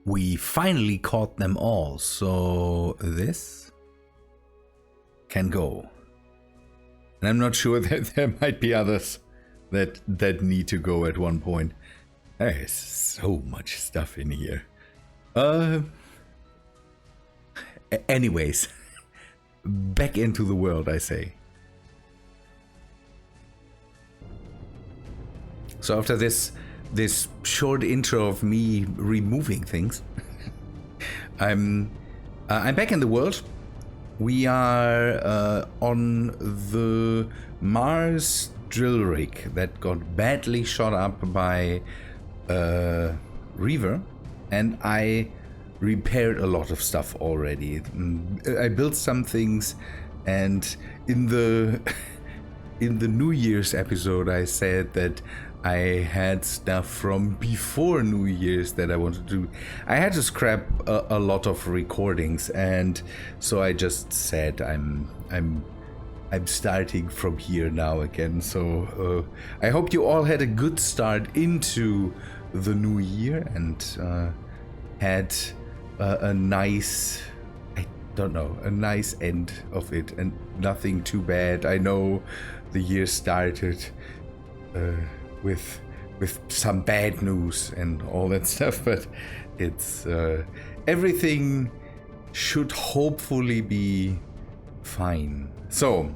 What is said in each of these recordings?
we finally caught them all, so this can go. And I'm not sure that there might be others that need to go at one point. There's so much stuff in here. Anyways, back into the world, I say. So after this short intro of me removing things, I'm back in the world. We are on the Mars drill rig that got badly shot up by Reaver, and I repaired a lot of stuff already. I built some things, and in the New Year's episode I said that I had stuff from before New Year's that I wanted to do. I had to scrap a lot of recordings, and so I just said I'm starting from here now again. So I hope you all had a good start into the new year and had a nice, a nice end of it, and nothing too bad. I know the year started with some bad news and all that stuff, but it's everything should hopefully be fine. So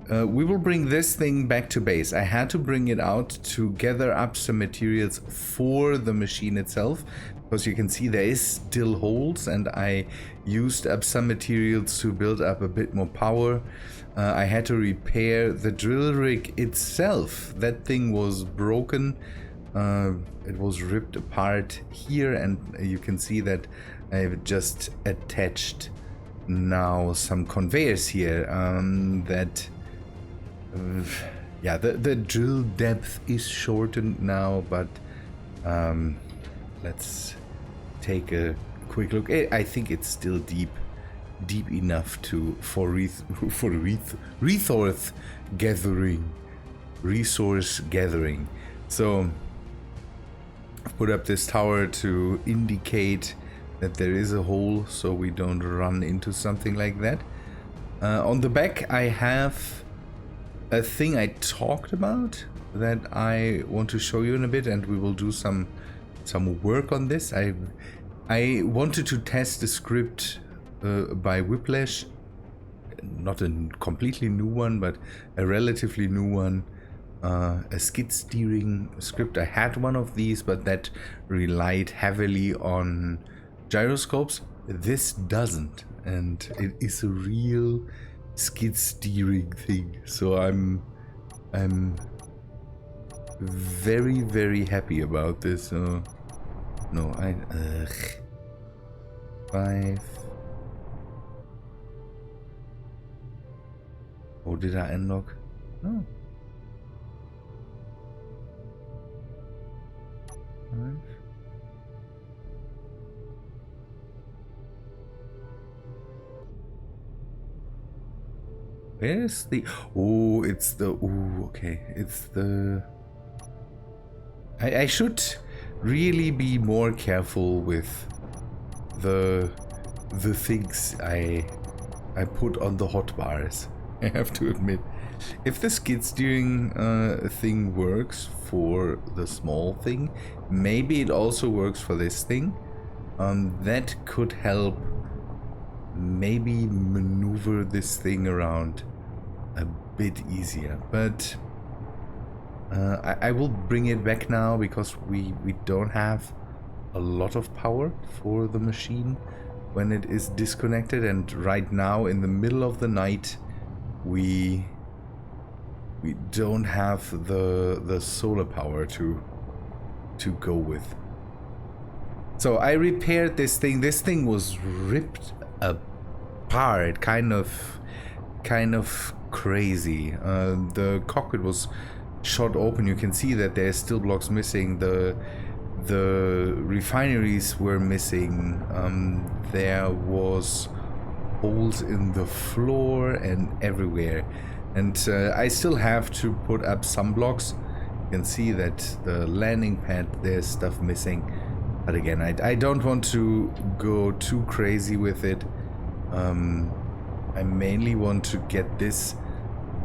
we will bring this thing back to base. I had to bring it out to gather up some materials for the machine itself, because you can see there is still holes, and I used up some materials to build up a bit more power. I had to repair the drill rig itself. That thing was broken. It was ripped apart here, and you can see that I've just attached now some conveyors here. The drill depth is shortened now, but let's take a quick look. I think it's still deep enough for resource gathering. So I've put up this tower to indicate that there is a hole, so we don't run into something like that. On the back I have a thing I talked about that I want to show you in a bit, and we will do some work on this. I wanted to test the script by Whiplash, not a completely new one, but a relatively new one, a skid steering script. I had one of these, but that relied heavily on gyroscopes. This doesn't, and it is a real skid steering thing. So I'm very, very happy about this. No, 5. Oh, did I unlock? No. 5. Where's the... Oh, it's the... Oh, okay. It's the... I should really be more careful with the things I put on the hotbars. I have to admit, if the skid steering thing works for the small thing, maybe it also works for this thing. That could help maybe maneuver this thing around a bit easier. But I will bring it back now, because we don't have a lot of power for the machine when it is disconnected, and right now in the middle of the night we don't have the solar power to go with. So I repaired this thing. This thing was ripped apart, kind of crazy. The cockpit was shot open. You can see that there's still blocks missing. The refineries were missing. There was holes in the floor and everywhere, and I still have to put up some blocks. You can see that the landing pad, there's stuff missing. But again, I don't want to go too crazy with it. I mainly want to get this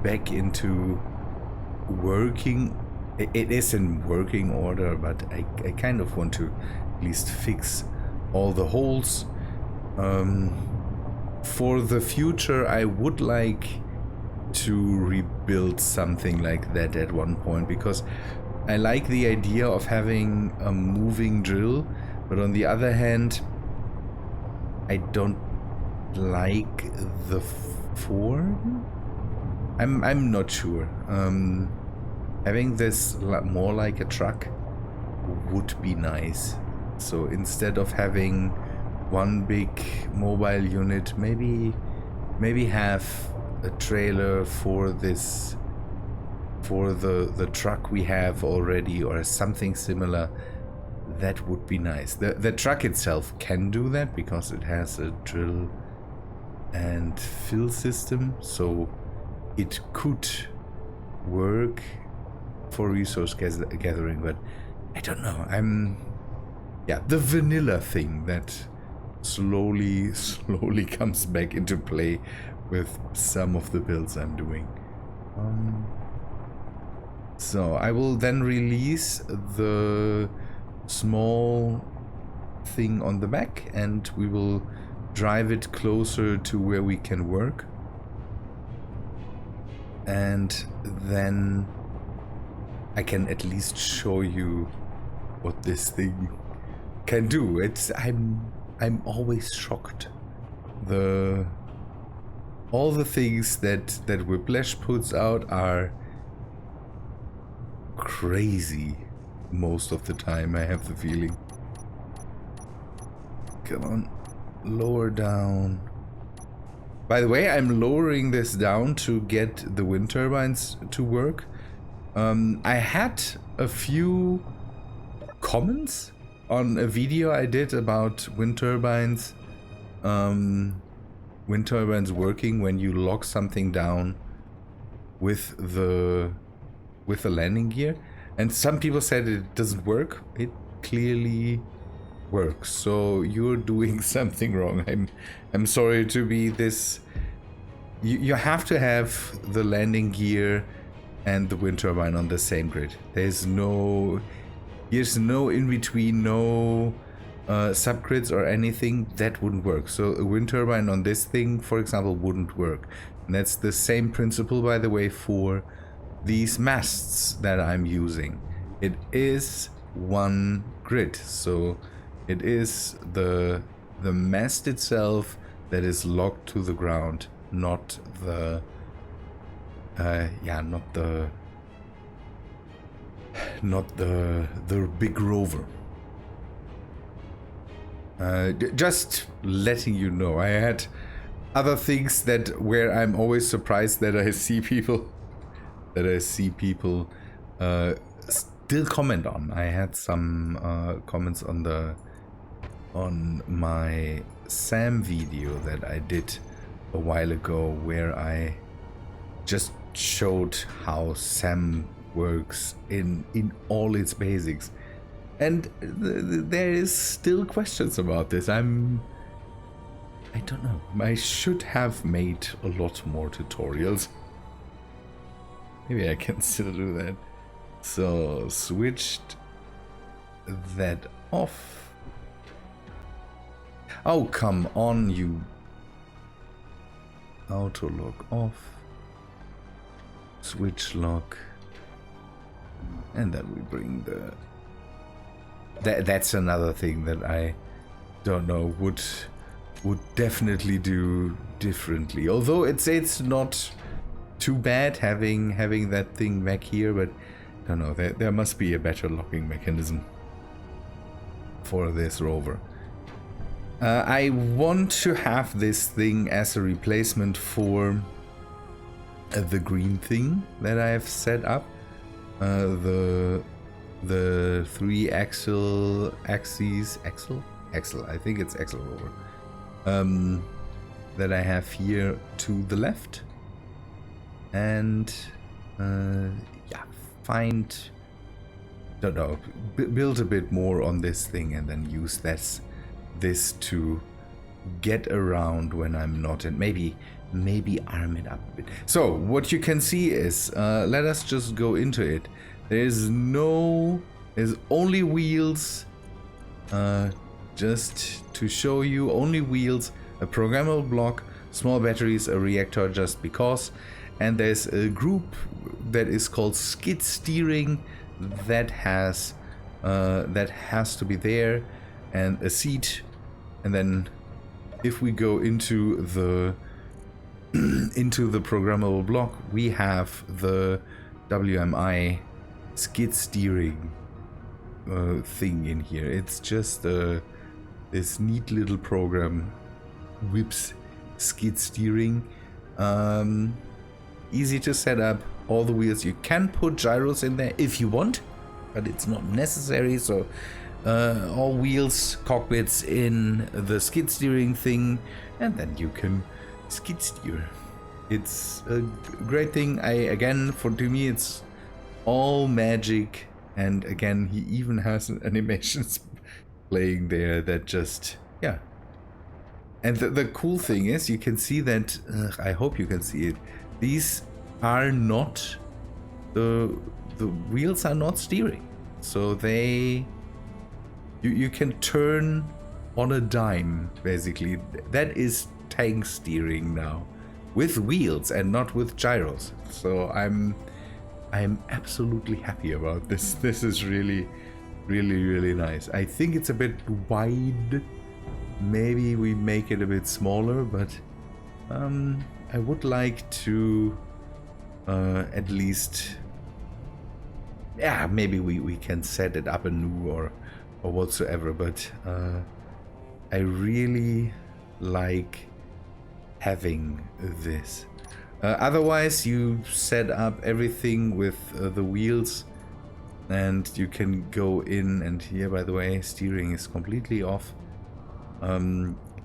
back into working. It is in working order, but I kind of want to at least fix all the holes. For the future, I would like to rebuild something like that at one point, because I like the idea of having a moving drill, but on the other hand, I don't like the form. I'm not sure. Having this more like a truck would be nice. So instead of having one big mobile unit, maybe have a trailer for this, for the truck we have already, or something similar. That would be nice. The truck itself can do that because it has a drill and fill system, so it could work for resource gathering, but I don't know. Yeah, the vanilla thing that slowly comes back into play with some of the builds I'm doing. So I will then release the small thing on the back, and we will drive it closer to where we can work, and then I can at least show you what this thing can do. I'm always shocked. All the things that Whiplash puts out are crazy most of the time, I have the feeling. Come on, lower down. By the way, I'm lowering this down to get the wind turbines to work. I had a few comments on a video I did about wind turbines. Wind turbines working when you lock something down with the landing gear, and some people said it doesn't work. It clearly works, so you're doing something wrong. I'm sorry to be this. You have to have the landing gear and the wind turbine on the same grid. There's no in between, no subgrids or anything. That wouldn't work. So a wind turbine on this thing, for example, wouldn't work. And that's the same principle, by the way, for these masts that I'm using. It is one grid, so it is the mast itself that is locked to the ground, not the big rover. Just letting you know. I had other things where I'm always surprised that I see people still comment on. I had some comments on my SAM video that I did a while ago, where I just showed how SAM works in all its basics, and there is still questions about this. I don't know. I should have made a lot more tutorials. Maybe I can still do that. So switched that off. Oh, come on, you. Auto lock off. Switch lock. And then we bring the... That's another thing that I don't know, would definitely do differently. Although it's not too bad having that thing back here, but I don't know, there must be a better locking mechanism for this rover. I want to have this thing as a replacement for the green thing that I have set up. The 3 axle, I think it's axle rover, that I have here to the left, and yeah, find don't know, build a bit more on this thing and then use this to get around when I'm not, and maybe arm it up a bit. So what you can see is, let us just go into it. There's only wheels, just to show you, only wheels, a programmable block, small batteries, a reactor just because, and there's a group that is called skid steering that has to be there, and a seat. And then if we go into the programmable block, we have the WMI skid steering thing in here. It's just this neat little program, whips skid steering. Easy to set up. All the wheels, you can put gyros in there if you want, but it's not necessary. So all wheels, cockpits in the skid steering thing, and then you can skid steer. It's a great thing. To me it's all magic, and again, he even has animations playing there that just, yeah. And the cool thing is, you can see that, I hope you can see it, these are not, the wheels are not steering, so you can turn on a dime, basically. That is tank steering now, with wheels and not with gyros. So I'm absolutely happy about this. This is really nice. I think it's a bit wide. Maybe we make it a bit smaller, but I would like to at least, yeah, maybe we can set it up anew or whatsoever, but I really like having this. Otherwise, you set up everything with the wheels, and you can go in, and here, by the way, steering is completely off.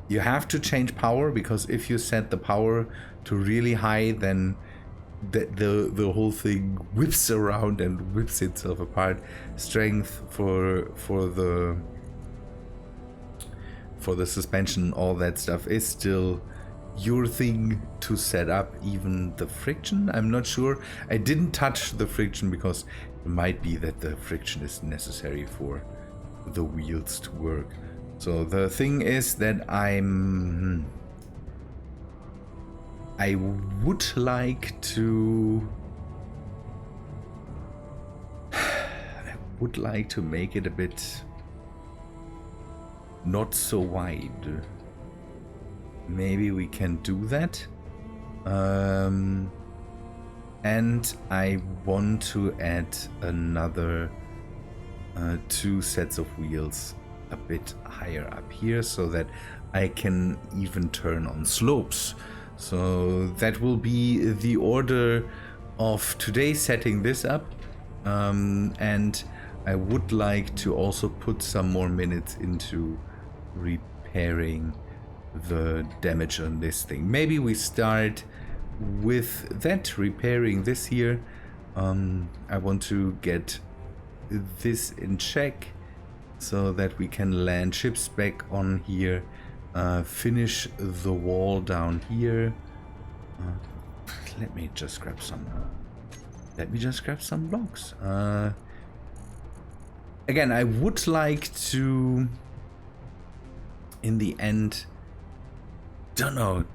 You have to change power, because if you set the power to really high, then the whole thing whips around and whips itself apart. Strength for the suspension, all that stuff is still your thing to set up. Even the friction, I'm not sure. I didn't touch the friction because it might be that the friction is necessary for the wheels to work. So the thing is that I would like to make it a bit not so wide. Maybe we can do that. And I want to add another 2 sets of wheels a bit higher up here, so that I can even turn on slopes. So that will be the order of today, setting this up. And I would like to also put some more minutes into repairing the damage on this thing. Maybe we start with that, repairing this here. I want to get this in check so that we can land ships back on here, finish the wall down here. Let me just grab some blocks. Again, I would like to, in the end, don't know,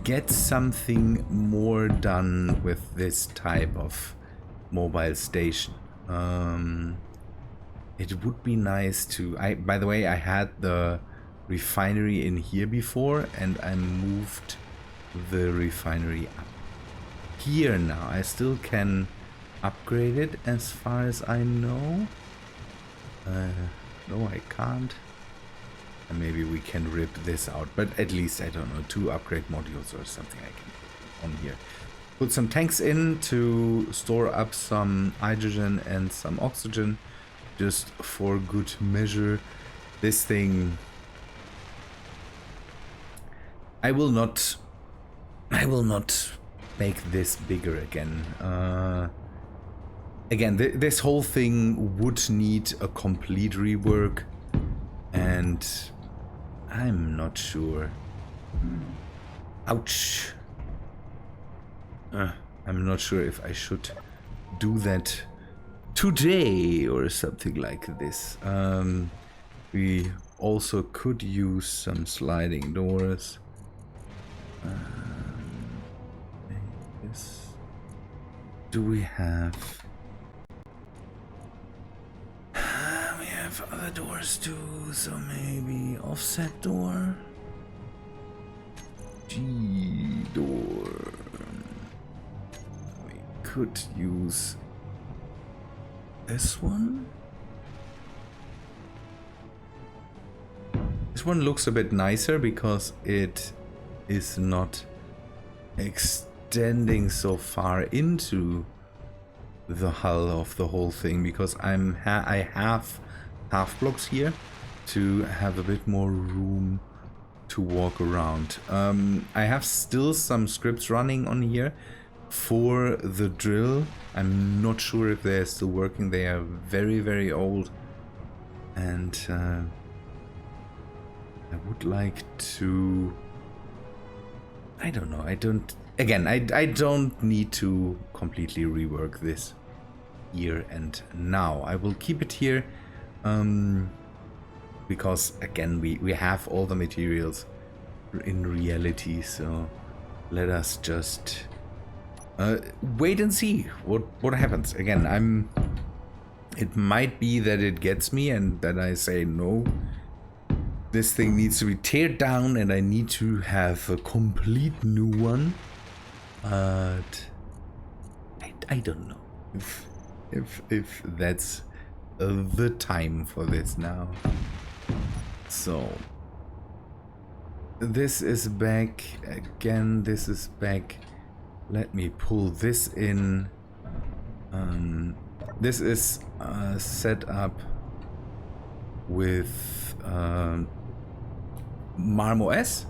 get something more done with this type of mobile station. It would be nice to, by the way, I had the refinery in here before, and I moved the refinery up here now. I still can upgrade it as far as I know. No, I can't. And maybe we can rip this out, but at least, I don't know, 2 upgrade modules or something I can put on here. Put some tanks in to store up some hydrogen and some oxygen, just for good measure. This thing, I will not make this bigger again. again, this whole thing would need a complete rework, and I'm not sure. Ouch. I'm not sure if I should do that today or something like this. We also could use some sliding doors. Yes. Do we have... we have other doors too, so maybe offset door? G door. We could use this one. This one looks a bit nicer because it is not extending so far into the hull of the whole thing, because I have half blocks here to have a bit more room to walk around. I have still some scripts running on here for the drill. I'm not sure if they're still working. They are very, very old, and I would like to... I don't know. I don't need to completely rework this here and now. I will keep it here because again we have all the materials in reality, so let us just wait and see what happens. Again, it might be that it gets me and that I say no, this thing needs to be teared down and I need to have a complete new one. But I don't know if that's the time for this now. So this is back again. This is back. Let me pull this in. This is set up with MarmOS.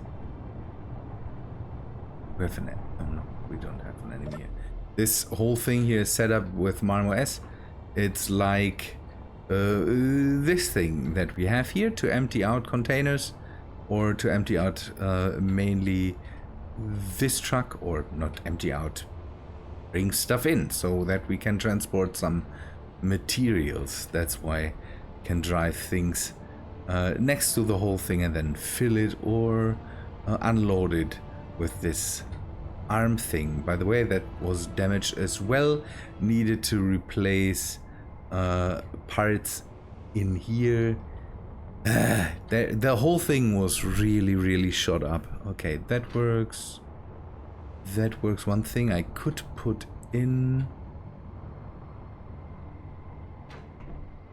We have an... oh no, we don't have an enemy here. This whole thing here is set up with MarmOS. It's like this thing that we have here to empty out containers, or to empty out mainly this truck, or not empty out, bring stuff in so that we can transport some materials. That's why we can drive things next to the whole thing and then fill it or unload it with this arm thing. By the way, that was damaged as well. Needed to replace parts in here. The whole thing was really shot up. Okay, that works. That works. One thing I could put in...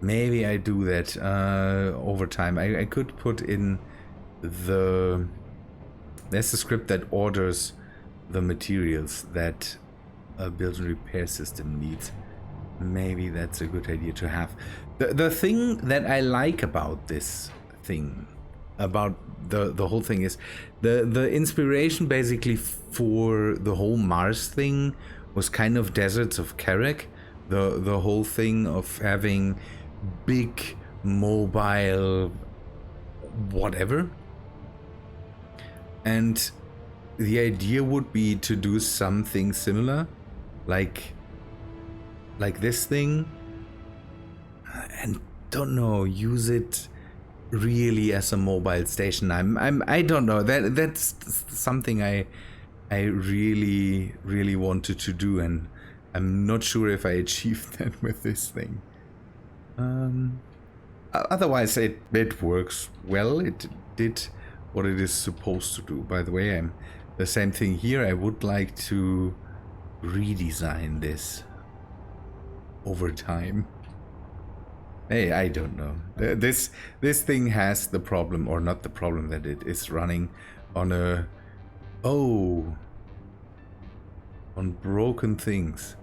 maybe I do that over time. I could put in the... there's a script that orders the materials that a build and repair system needs. Maybe that's a good idea to have. The thing that I like about this thing, about the whole thing, is the inspiration basically for the whole Mars thing was kind of Deserts of Carrack. The whole thing of having big mobile whatever, and the idea would be to do something similar, like this thing, and don't know, use it really as a mobile station. I don't know, that's something I really wanted to do, and I'm not sure if I achieved that with this thing. Otherwise it works well. It did what it is supposed to do. By the way, the same thing here. I would like to redesign this over time. Hey, I don't know. This thing has the problem, or not the problem, that it is running on on broken things.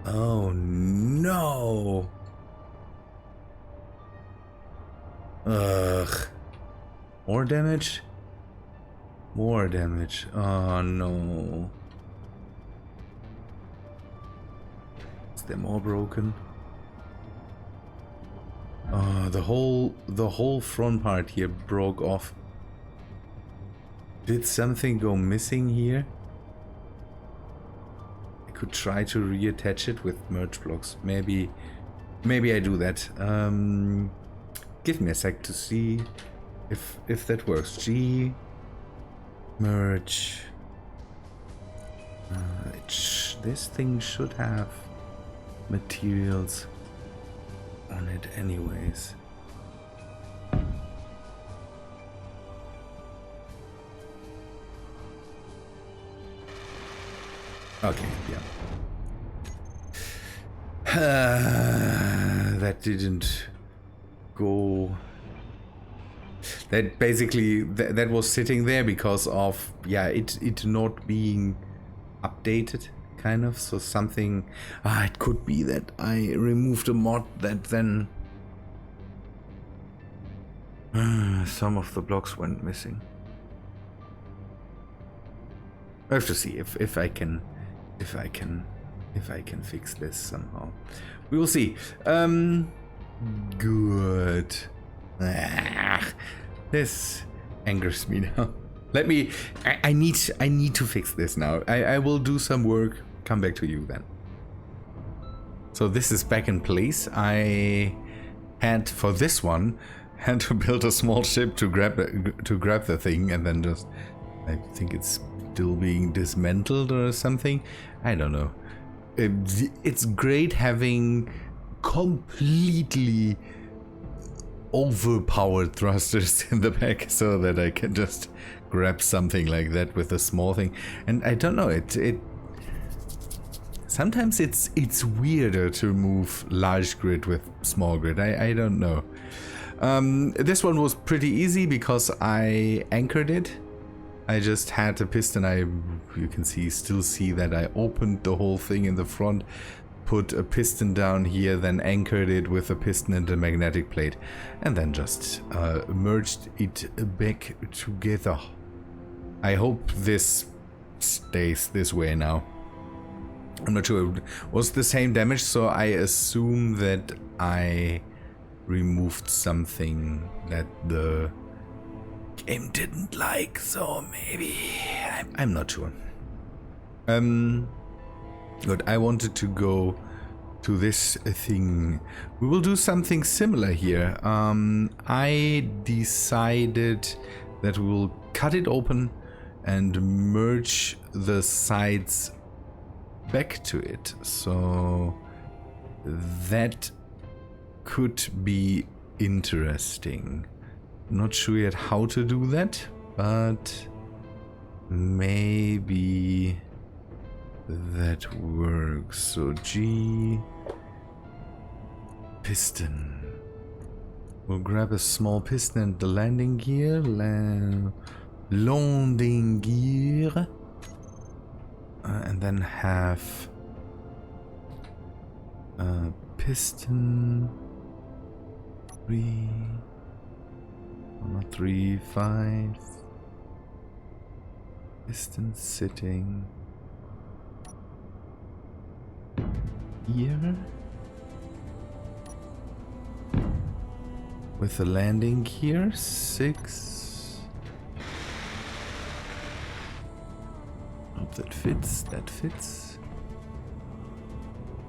Oh no. Ugh. More damage? More damage. Oh no. Is there more broken? The whole front part here broke off. Did something go missing here? I could try to reattach it with merge blocks. Maybe I do that. Give me a sec to see if that works. G merge. This thing should have materials on it anyways. Okay, yeah. That didn't go. That basically that was sitting there because of, yeah, it not being updated, kind of. So something, it could be that I removed a mod that then some of the blocks went missing. I have to see if I can fix this somehow. We will see. Good. This angers me now. I need to fix this now. I will do some work, come back to you then. So this is back in place. I had, for this one, had to build a small ship to grab the thing, and then just, I think it's still being dismantled or something. I don't know. It's great having completely overpowered thrusters in the back so that I can just grab something like that with a small thing. And I don't know, it sometimes it's weirder to move large grid with small grid. I don't know. This one was pretty easy because I anchored it. I just had a piston. You can still see that I opened the whole thing in the front, put a piston down here, then anchored it with a piston and a magnetic plate, and then just merged it back together. I hope this stays this way now. I'm not sure. It was the same damage, so I assume that I removed something that the game didn't like, so maybe I'm not sure. Good. I wanted to go to this thing. We will do something similar here. I decided that we will cut it open and merge the sides back to it, so that could be interesting. Not sure yet how to do that, but maybe that works. So G piston. We'll grab a small piston and the landing gear. Landing gear. And then have a piston 3. Not 3, 5. Piston sitting here with the landing gear 6. Hope that fits. That fits.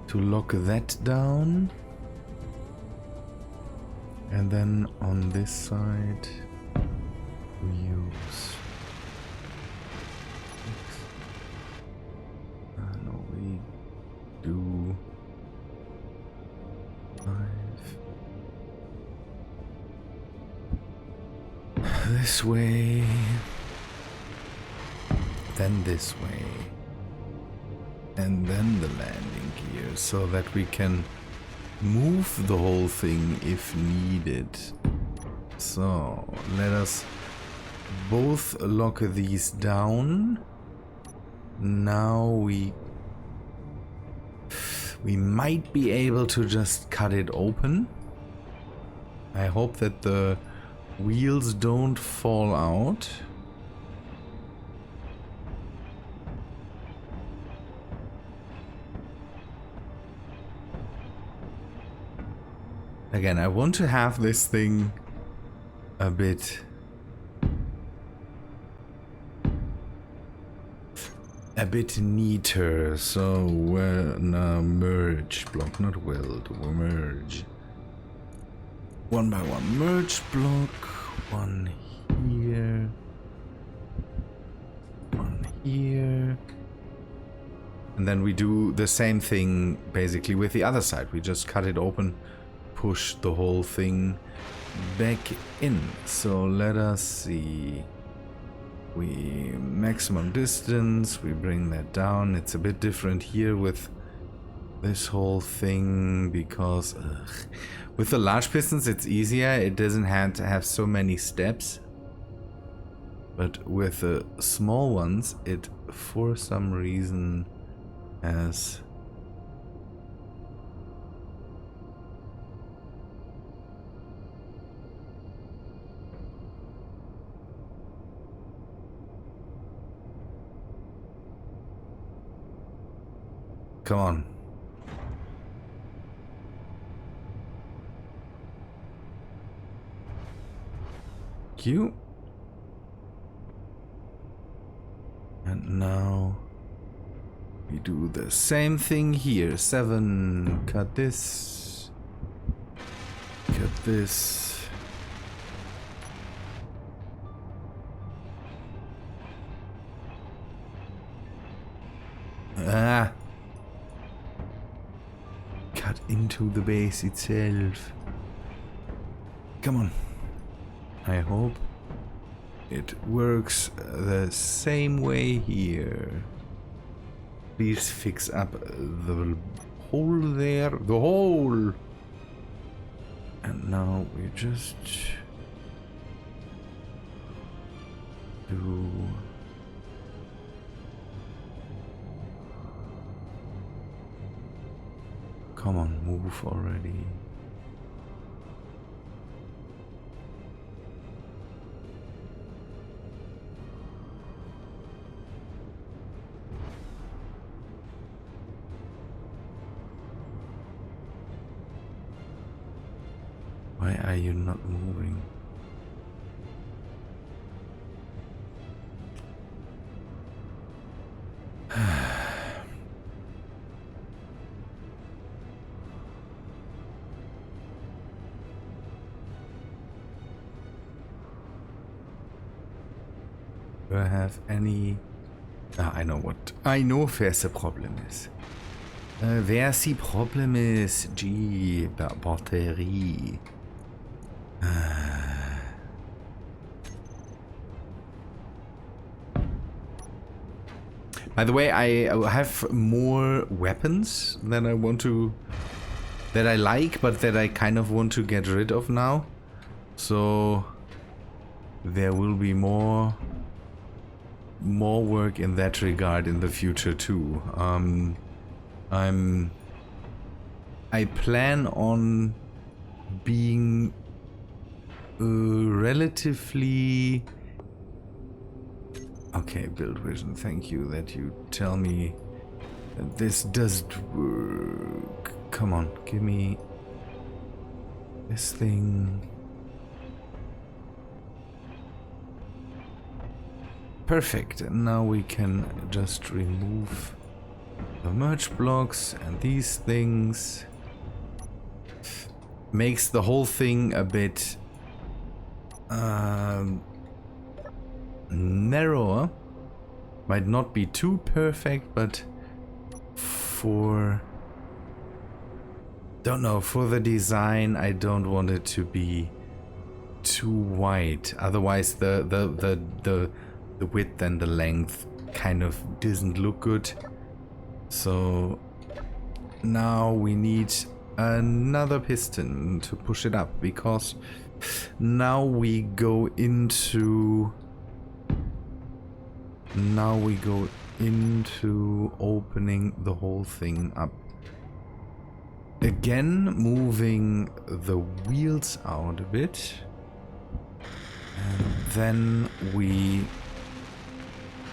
To lock that down. And then on this side, we use no, we do 5. This way, then this way, and then the landing gear, so that we can move the whole thing if needed. So let us both lock these down. Now we might be able to just cut it open. I hope that the wheels don't fall out. Again, I want to have this thing a bit neater. So no, merge block, not weld, merge. One by one merge block, one here, one here. And then we do the same thing basically with the other side. We just cut it open, push the whole thing back in. So let us see. We maximum distance, we bring that down. It's a bit different here with this whole thing because with the large pistons it's easier. It doesn't have to have so many steps. But with the small ones, it for some reason has come on. Q. And now we do the same thing here. 7. Cut this. Cut this. Ah. Cut into the base itself. Come on. I hope it works the same way here. Please fix up the hole there. The hole! And now we just do... Come on, move already. Why are you not moving? Do I have any... Ah, I know what... I know where the problem is. Where the problem is... Gee, battery. By the way, I have more weapons than I want to... that I like, but that I kind of want to get rid of now. So... there will be more work in that regard in the future too. I plan on being relatively... Okay, build vision, thank you that you tell me that this doesn't work. Come on, give me this thing. Perfect, and now we can just remove the merge blocks and these things. Makes the whole thing a bit narrower. Might not be too perfect, but for... don't know, for the design I don't want it to be too wide. Otherwise the width and the length kind of doesn't look good. So now we need another piston to push it up, because now we go into opening the whole thing up. Again, moving the wheels out a bit. And then we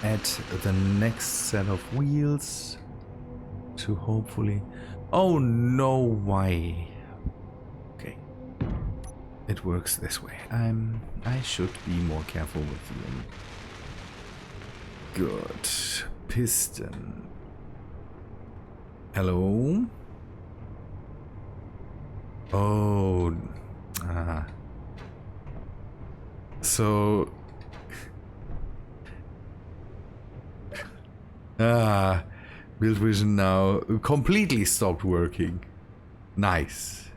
add the next set of wheels to hopefully... Oh no, why? Okay, it works this way. I should be more careful with you. Good. Piston. Hello? Oh. So... Build Vision now completely stopped working. Nice.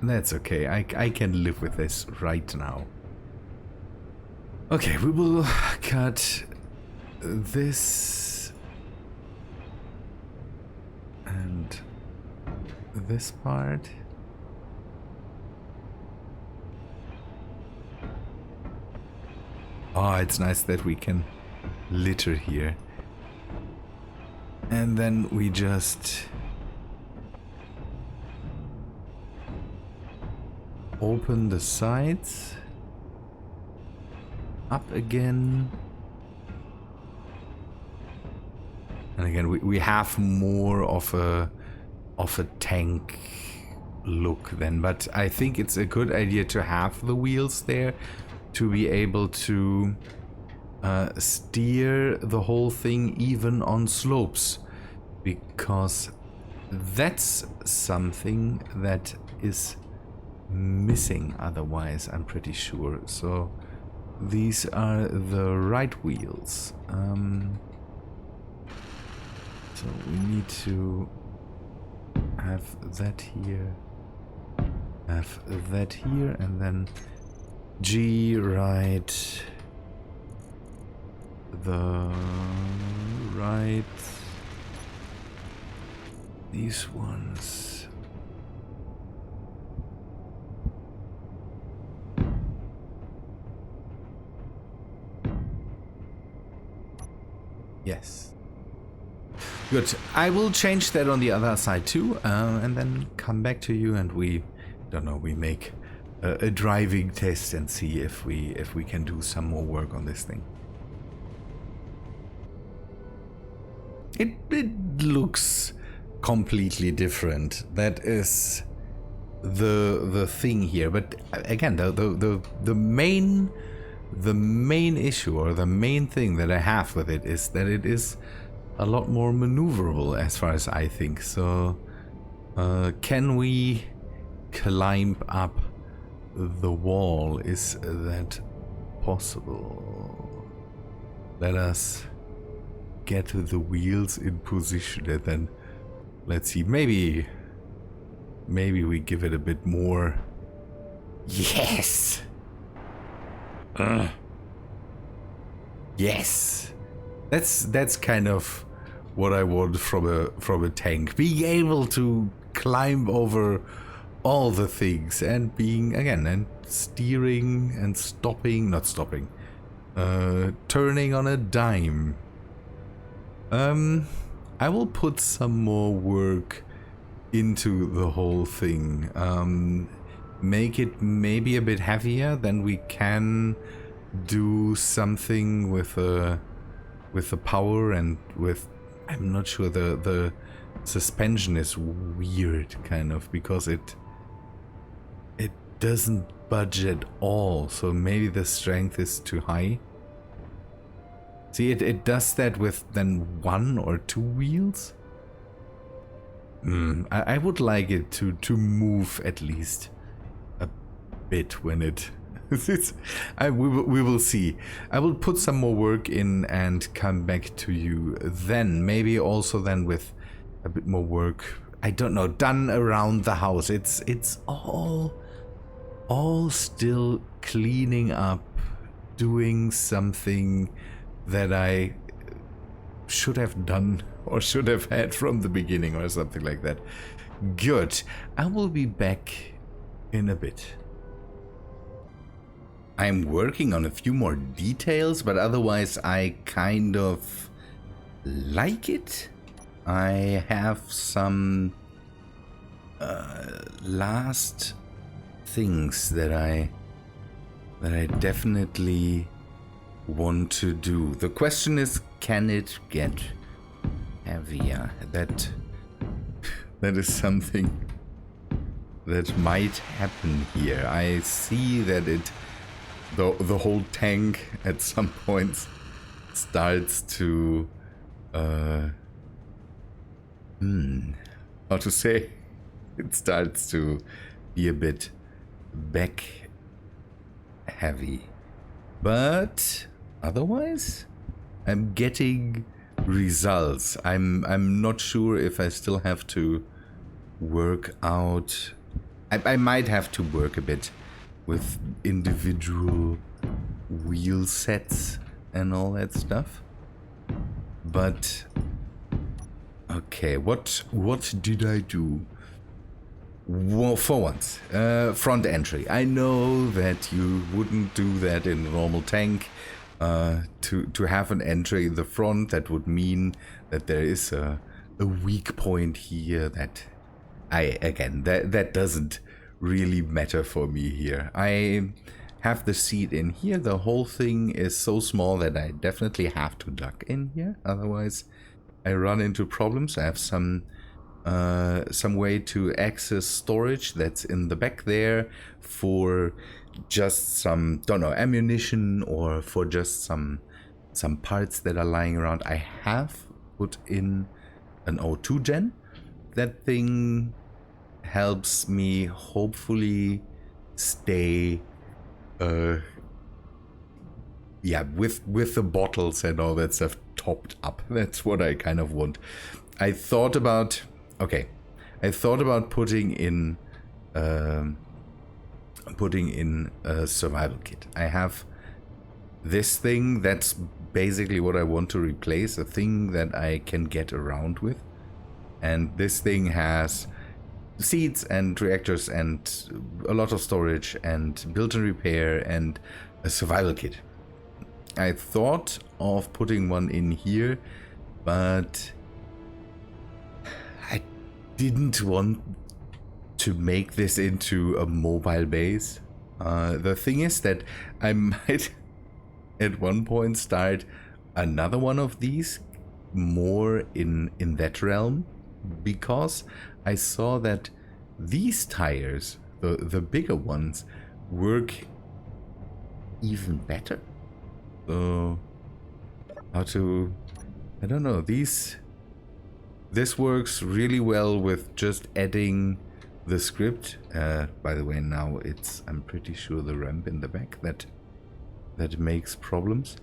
That's okay. I can live with this right now. Okay, we will cut this and this part. Oh, it's nice that we can litter here. And then we just open the sides up again. And again, we have more of a tank look then, but I think it's a good idea to have the wheels there to be able to steer the whole thing even on slopes, because that's something that is missing otherwise, I'm pretty sure. So these are the right wheels. So we need to have that here, have that here, and then G right, the right, these ones. Yes. Good. I will change that on the other side too, and then come back to you, and we, don't know, we make a driving test and see if we can do some more work on this thing. It looks completely different. That is the thing here. But again, the main issue, or the main thing that I have with it, is that it is a lot more maneuverable as far as I think. So can we climb up the wall? Is that possible? Let us get the wheels in position, and then let's see, maybe we give it a bit more. Yes. Yes. That's kind of what I want from a tank. Being able to climb over all the things, and being, again, and steering and stopping, not stopping, turning on a dime. I will put some more work into the whole thing. Make it maybe a bit heavier, then we can do something with the power, and with, I'm not sure, the suspension is weird, kind of, because it doesn't budge at all, so maybe the strength is too high. See, it does that with then 1 or 2 wheels. I would like it to move at least a bit when it... we will see. I will put some more work in and come back to you then. Maybe also then with a bit more work, I don't know, done around the house. It's all still cleaning up, doing something that I should have done or should have had from the beginning, or something like that. Good. I will be back in a bit. I'm working on a few more details, but otherwise I kind of like it. I have some last things that I definitely want to do. The question is, can it get heavier. That is something that might happen here. I see that the whole tank at some points starts to how to say, it starts to be a bit back heavy, but otherwise I'm getting results. I'm not sure if I still have to work out. I might have to work a bit with individual wheel sets and all that stuff. But okay, what did I do? Well, for once, front entry. I know that you wouldn't do that in a normal tank. To have an entry in the front, that would mean that there is a weak point here that that doesn't really matter for me here. I have the seat in here. The whole thing is so small that I definitely have to duck in here. Otherwise, I run into problems. I have some way to access storage that's in the back there for just some, don't know, ammunition, or for just some parts that are lying around. I have put in an O2 gen. That thing helps me hopefully stay with the bottles and all that stuff topped up. That's what I kind of want. I thought about putting in a survival kit. I have this thing that's basically what I want to replace, a thing that I can get around with. And this thing has seats and reactors and a lot of storage and built-in repair and a survival kit. I thought of putting one in here, but I didn't want to make this into a mobile base. The thing is that I might at one point start another one of these, more in that realm, because I saw that these tires, the bigger ones, work even better. So I don't know, this works really well with just adding the script. By the way, now I'm pretty sure the ramp in the back that makes problems.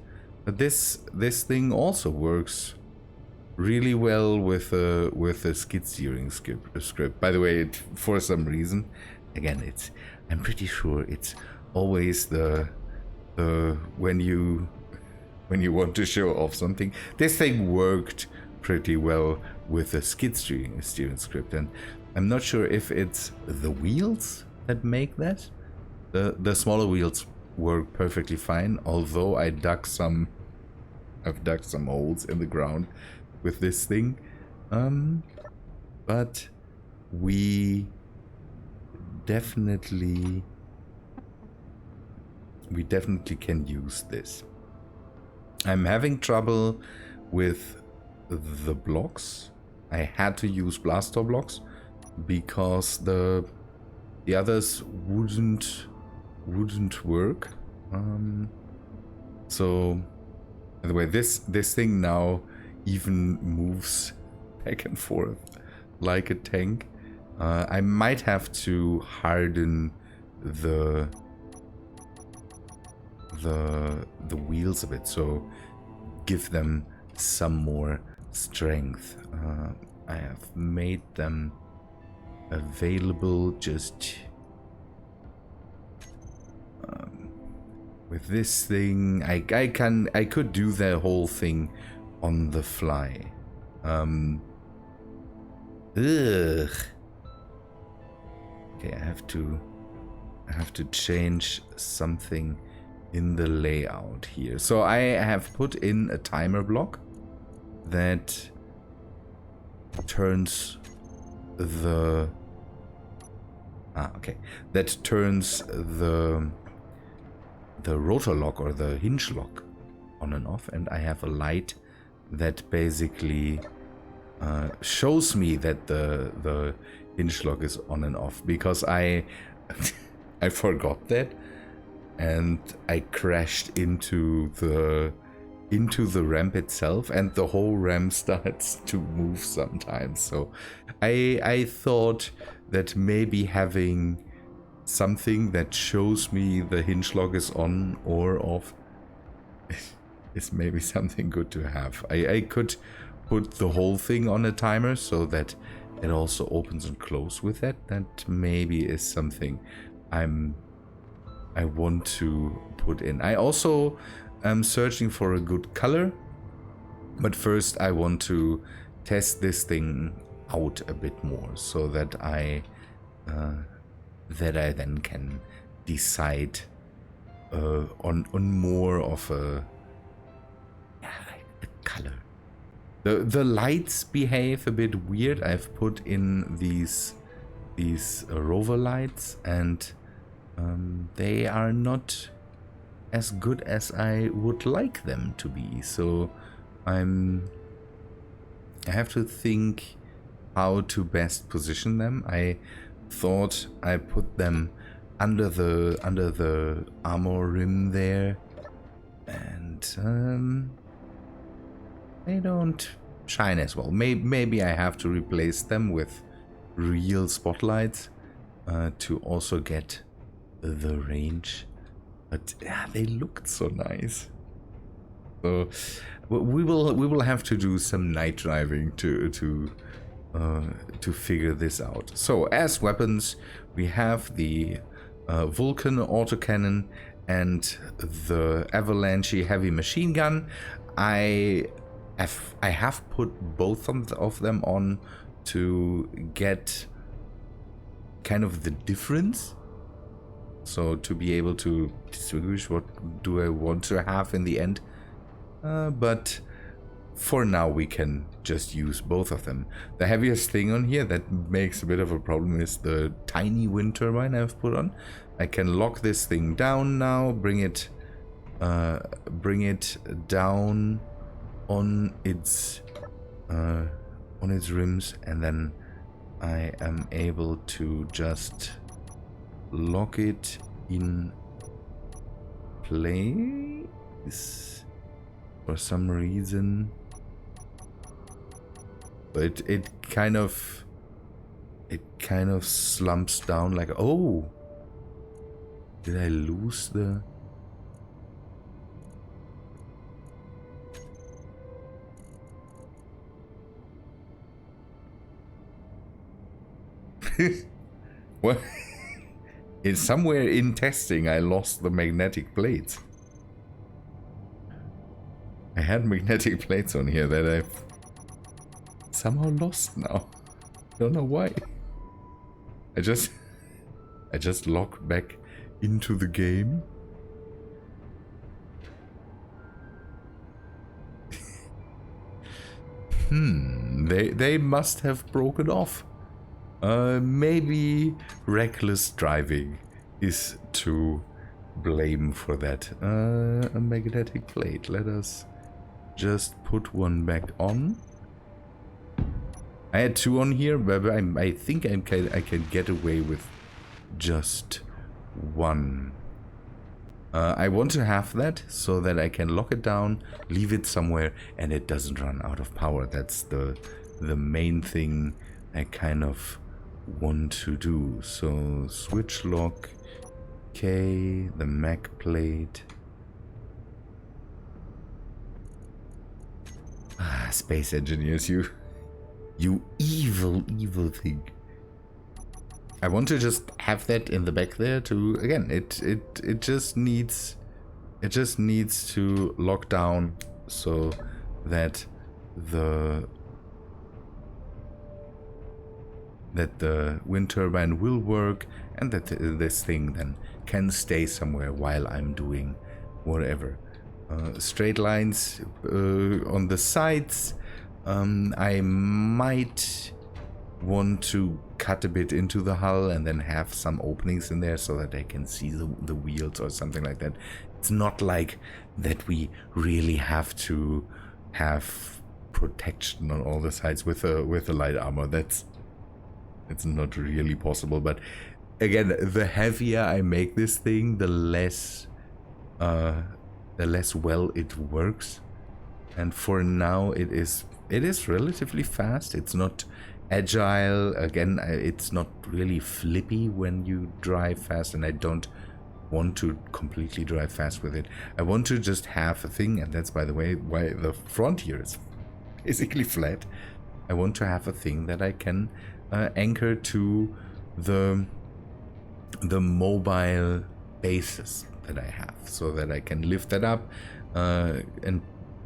But this thing also works really well with a skid steering script. By the way, for some reason, again, I'm pretty sure it's always the when you want to show off something. This thing worked pretty well with a skid steering script, and I'm not sure if it's the wheels that make that. The smaller wheels work perfectly fine, although I've dug some holes in the ground with this thing. But we definitely can use this. I'm having trouble with the blocks. I had to use blaster blocks because the others wouldn't work. So, by the way, this thing now even moves back and forth like a tank. I might have to harden the wheels a bit, so give them some more strength. I have made them available just with this thing. I could do the whole thing on the fly. Ugh. Okay, I have to change something in the layout here. So I have put in a timer block that turns the rotor lock or the hinge lock on and off, and I have a light that basically shows me that the hinge lock is on and off, because I I forgot that, and I crashed into the ramp itself, and the whole ramp starts to move sometimes. So I thought that maybe having something that shows me the hinge lock is on or off is maybe something good to have. I could put the whole thing on a timer so that it also opens and closes with that. That maybe is something I want to put in. I also am searching for a good color, but first I want to test this thing out a bit more, so that I then can decide on more of a color. The lights behave a bit weird. I've put in these rover lights, and they are not as good as I would like them to be. So I have to think how to best position them. I thought I put them under the armor rim there, and they don't shine as well. Maybe I have to replace them with real spotlights to also get the range. But yeah, they looked so nice. So we will have to do some night driving to figure this out. So as weapons, we have the Vulcan autocannon and the Avalanche heavy machine gun. I have put both of them on to get kind of the difference. So to be able to distinguish what do I want to have in the end. But for now we can just use both of them. The heaviest thing on here that makes a bit of a problem is the tiny wind turbine I've put on. I can lock this thing down now, bring it down on its rims, and then I am able to just lock it in place for some reason. But it kind of slumps down like, oh, did I lose the... What? It's somewhere in testing I lost the magnetic plates. I had magnetic plates on here that I've somehow lost now. Don't know why. I just logged back into the game. They must have broken off. Maybe reckless driving is to blame for that. A magnetic plate. Let us just put one back on. I had two on here, but I think I can get away with just one. I want to have that so that I can lock it down, leave it somewhere, and it doesn't run out of power. That's the main thing I kind of want to do. So switch lock, K, the mag plate. Ah, space engineers, you evil thing. I want to just have that in the back there to, again, it just needs to lock down so that the wind turbine will work, and that this thing then can stay somewhere while I'm doing whatever. Straight lines on the sides. I might want to cut a bit into the hull and then have some openings in there so that I can see the wheels or something like that. It's not like that we really have to have protection on all the sides with a light armor. It's not really possible. But again, the heavier I make this thing, the less well it works. And for now, it is relatively fast. It's not agile. Again, it's not really flippy when you drive fast, and I don't want to completely drive fast with it. I want to just have a thing, and that's, by the way, why the front here is basically flat. I want to have a thing that I can anchor to the mobile bases that I have, so that I can lift that up and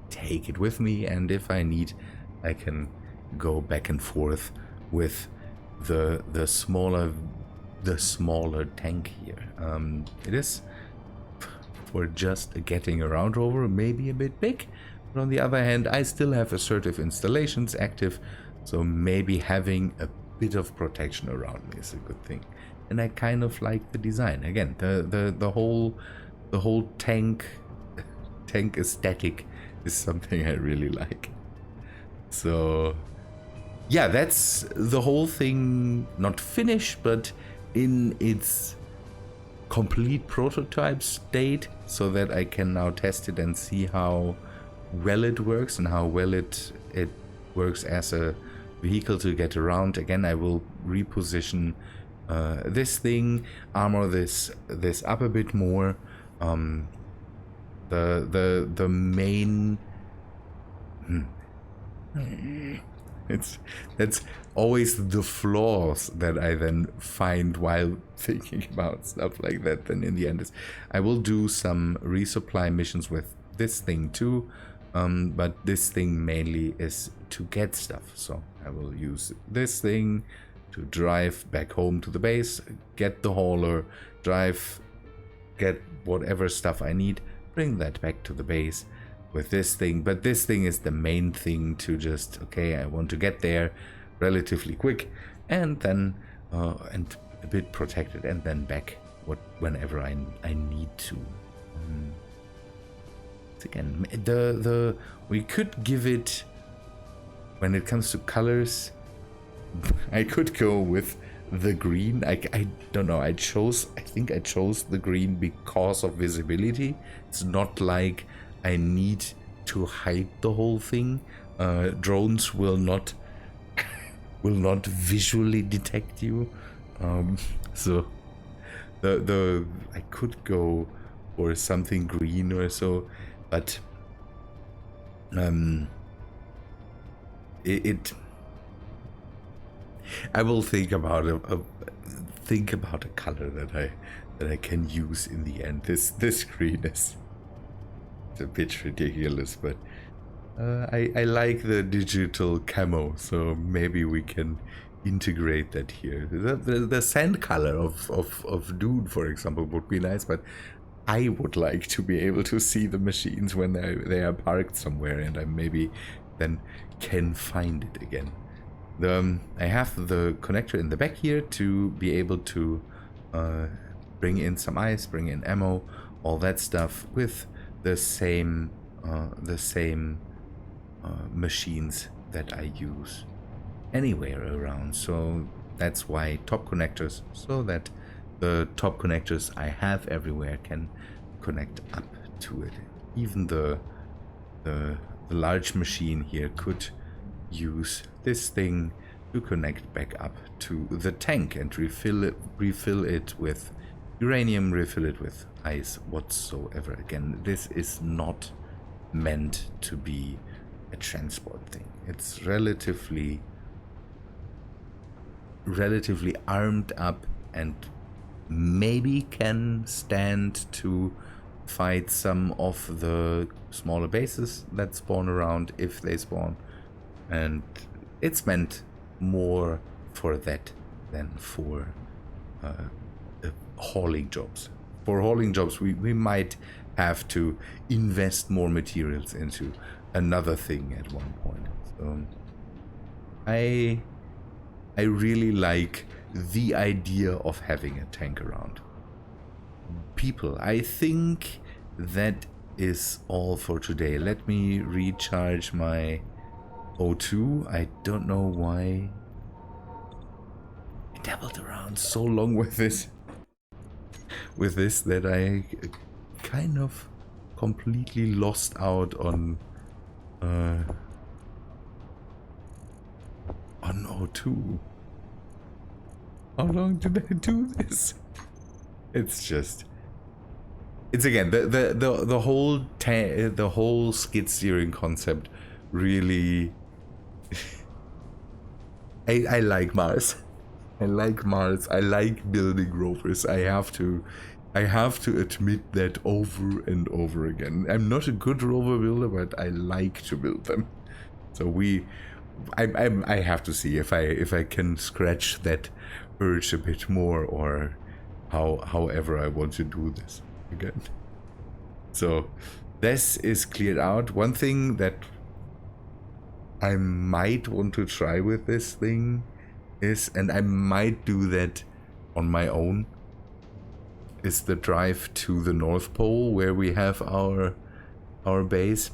take it with me, and if I need, I can go back and forth with the smaller tank here. It is, for just a getting around rover, maybe a bit big, but on the other hand, I still have assertive installations active, so maybe having a bit of protection around me is a good thing. And I kind of like the design. Again, the whole tank aesthetic is something I really like. So yeah, that's the whole thing, not finished, but in its complete prototype state, so that I can now test it and see how well it works and how well it works as a vehicle to get around. Again, I will reposition this thing, armor this up a bit more. The main that's always the flaws that I then find while thinking about stuff like that. Then in the end, I will do some resupply missions with this thing too, but this thing mainly is to get stuff. So I will use this thing to drive back home to the base, get the hauler, drive, get whatever stuff I need, bring that back to the base with this thing. But this thing is the main thing to just, okay, I want to get there relatively quick, and then and a bit protected, and then back whenever I need to. Again, we could give it, when it comes to colors, I could go with the green. I don't know, I think I chose the green because of visibility. It's not like I need to hide the whole thing. Drones will not visually detect you. So I could go for something green or so, but I will think about a color that I can use in the end. This green is a bit ridiculous, but I like the digital camo, so maybe we can integrate that here. The sand color of Dune, for example, would be nice, but I would like to be able to see the machines when they are parked somewhere, and I maybe then can find it again. I have the connector in the back here to be able to bring in some ice, bring in ammo, all that stuff with the same machines that I use anywhere around. So that's why top connectors, so that the top connectors I have everywhere can connect up to it. Even the large machine here could use this thing to connect back up to the tank and refill it with uranium, refill it with ice, whatsoever. Again, this is not meant to be a transport thing. It's relatively armed up and maybe can stand to fight some of the smaller bases that spawn around, if they spawn. And it's meant more for that than for hauling jobs. For hauling jobs, we might have to invest more materials into another thing at one point. So I really like the idea of having a tank around. People, I think that is all for today. Let me recharge my O2. I don't know why I dabbled around so long with this that I kind of completely lost out on O2. How long did I do this? It's again the whole skid steering concept really. I like Mars. I like Mars. I like building rovers. I have to admit that over and over again. I'm not a good rover builder, but I like to build them. So I have to see if I can scratch that urge a bit more, or however I want to do this again. So this is cleared out. One thing that I might want to try with this thing is, and I might do that on my own, is the drive to the North Pole where we have our base,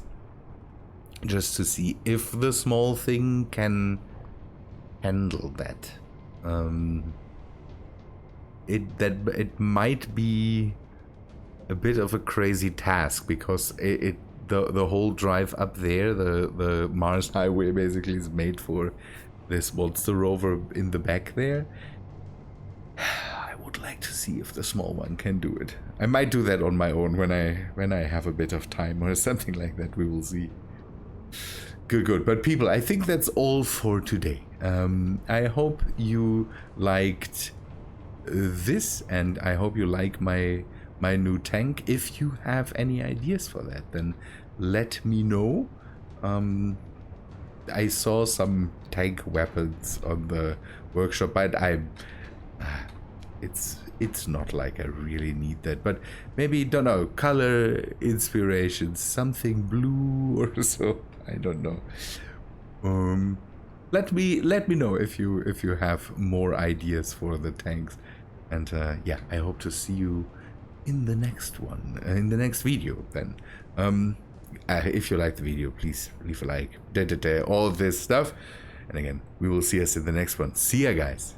just to see if the small thing can handle that. It might be a bit of a crazy task, because the whole drive up there, the Mars Highway basically is made for this monster rover in the back there. I would like to see if the small one can do it. I might do that on my own when I have a bit of time or something like that. We will see. Good. But people, I think that's all for today. I hope you liked this, and I hope you like my new tank. If you have any ideas for that, then let me know. I saw some tank weapons on the workshop, but it's not like I really need that. But maybe, don't know, color inspiration, something blue or so. I don't know. Let me know if you have more ideas for the tanks. And yeah, I hope to see you in the next one, in the next video then. If you liked the video, please leave a like, all this stuff. And again, we will see us in the next one. See ya, guys.